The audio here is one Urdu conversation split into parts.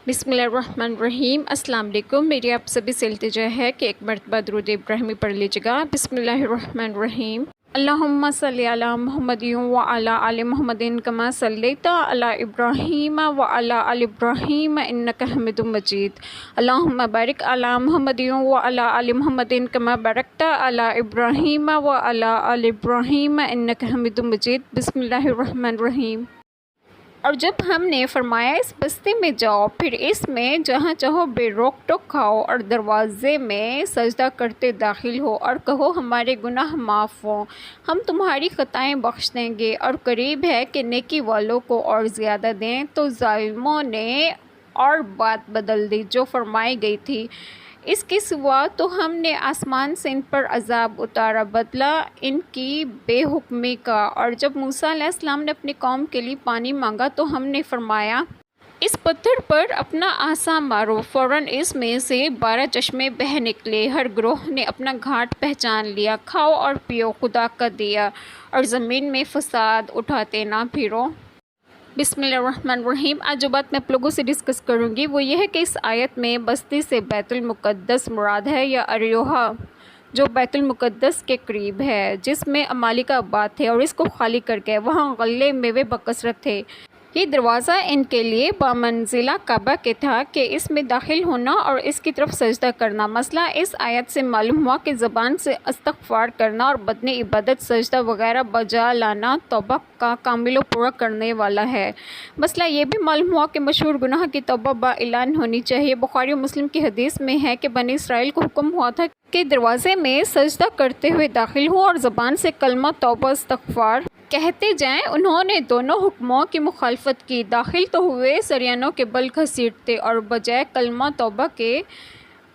بسم اللہ الرحمن الرحیم۔ السلام علیکم۔ میری آپ سبھی سے التجا ہے کہ ایک مرتبہ درود ابراہیمی پڑھ لیجیے گا۔ بسم اللہ الرحمن الرحیم۔ اللہم صلی علی محمد وعلی آل محمد کما صلیت علی ابراہیم وعلی آل ابراہیم انک حمید مجید۔ اللہم بارک علی محمد وعلی آل محمد کما بارکت علی ابراہیم وعلی آل ابراہیم انک حمید مجید۔ بسم اللہ الرحمن الرحیم۔ اور جب ہم نے فرمایا اس بستی میں جاؤ، پھر اس میں جہاں چاہو بے روک ٹوک کھاؤ، اور دروازے میں سجدہ کرتے داخل ہو اور کہو ہمارے گناہ معاف ہوں، ہم تمہاری خطائیں بخش دیں گے، اور قریب ہے کہ نیکی والوں کو اور زیادہ دیں۔ تو ظالموں نے اور بات بدل دی جو فرمائی گئی تھی، اس کے سوا تو ہم نے آسمان سے ان پر عذاب اتارا بدلہ ان کی بے حکمی کا۔ اور جب موسیٰ علیہ السلام نے اپنی قوم کے لیے پانی مانگا تو ہم نے فرمایا اس پتھر پر اپنا عصا مارو، فوراً اس میں سے 12 چشمے بہہ نکلے۔ ہر گروہ نے اپنا گھاٹ پہچان لیا، کھاؤ اور پیو خدا کا دیا، اور زمین میں فساد اٹھاتے نہ پھرو۔ بسم اللہ الرحمن الرحیم۔ آج جو بات میں آپ لوگوں سے ڈسکس کروں گی وہ یہ ہے کہ اس آیت میں بستی سے بیت المقدس مراد ہے یا اریوہا، جو بیت المقدس کے قریب ہے، جس میں عمالقہ آباد تھے اور اس کو خالی کر کے وہاں غلے میوے بکثرت تھے۔ یہ دروازہ ان کے لیے بامنزلہ کعبہ کے تھا کہ اس میں داخل ہونا اور اس کی طرف سجدہ کرنا۔ مسئلہ اس آیت سے معلوم ہوا کہ زبان سے استغفار کرنا اور بدن عبادت سجدہ وغیرہ بجا لانا توبہ کا کامل و پورا کرنے والا ہے۔ مسئلہ یہ بھی معلوم ہوا کہ مشہور گناہ کی توبہ با اعلان ہونی چاہیے۔ بخاری و مسلم کی حدیث میں ہے کہ بنی اسرائیل کو حکم ہوا تھا کہ دروازے میں سجدہ کرتے ہوئے داخل ہوں اور زبان سے کلمہ توبہ استغفار کہتے جائیں۔ انہوں نے دونوں حکموں کی مخالفت کی، داخل تو ہوئے سریانوں کے بل گھسیٹتے اور بجائے کلمہ توبہ کے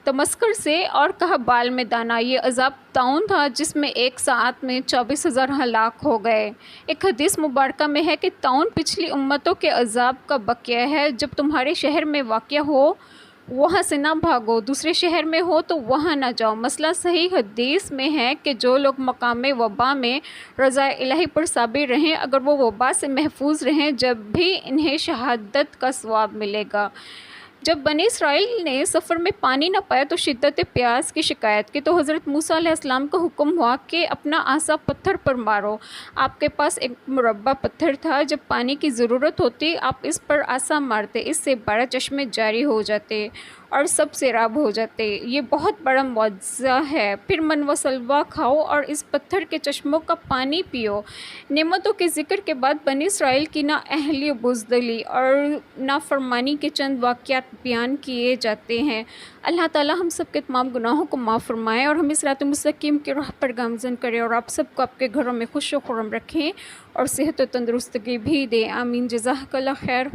تمسکر سے، اور کہا بال میں دانا۔ یہ عذاب طاعون تھا جس میں ایک ساعت میں 24,000 ہلاک ہو گئے۔ ایک حدیث مبارکہ میں ہے کہ طاعون پچھلی امتوں کے عذاب کا بقیہ ہے۔ جب تمہارے شہر میں واقع ہو وہاں سے نہ بھاگو، دوسرے شہر میں ہو تو وہاں نہ جاؤ۔ مسئلہ صحیح حدیث میں ہے کہ جو لوگ مقام وبا میں رضا الہی پر صابر رہیں، اگر وہ وبا سے محفوظ رہیں، جب بھی انہیں شہادت کا ثواب ملے گا۔ جب بنی اسرائیل نے سفر میں پانی نہ پایا تو شدت پیاس کی شکایت کی، تو حضرت موسیٰ علیہ السلام کو حکم ہوا کہ اپنا عصا پتھر پر مارو۔ آپ کے پاس ایک مربع پتھر تھا، جب پانی کی ضرورت ہوتی آپ اس پر عصا مارتے، اس سے 12 چشمے جاری ہو جاتے اور سب سیراب ہو جاتے۔ یہ بہت بڑا معجزہ ہے۔ پھر من و سلویٰ کھاؤ اور اس پتھر کے چشموں کا پانی پیو۔ نعمتوں کے ذکر کے بعد بنی اسرائیل کی نااہلی و بزدلی اور نافرمانی کے چند واقعات بیان کیے جاتے ہیں۔ اللہ تعالی ہم سب کے تمام گناہوں کو معاف فرمائے اور ہمیں صراط مستقیم کی راہ پر گامزن کرے، اور آپ سب کو آپ کے گھروں میں خوش و خرم رکھیں اور صحت و تندرستگی بھی دے۔ آمین۔ جزاک اللہ خیر۔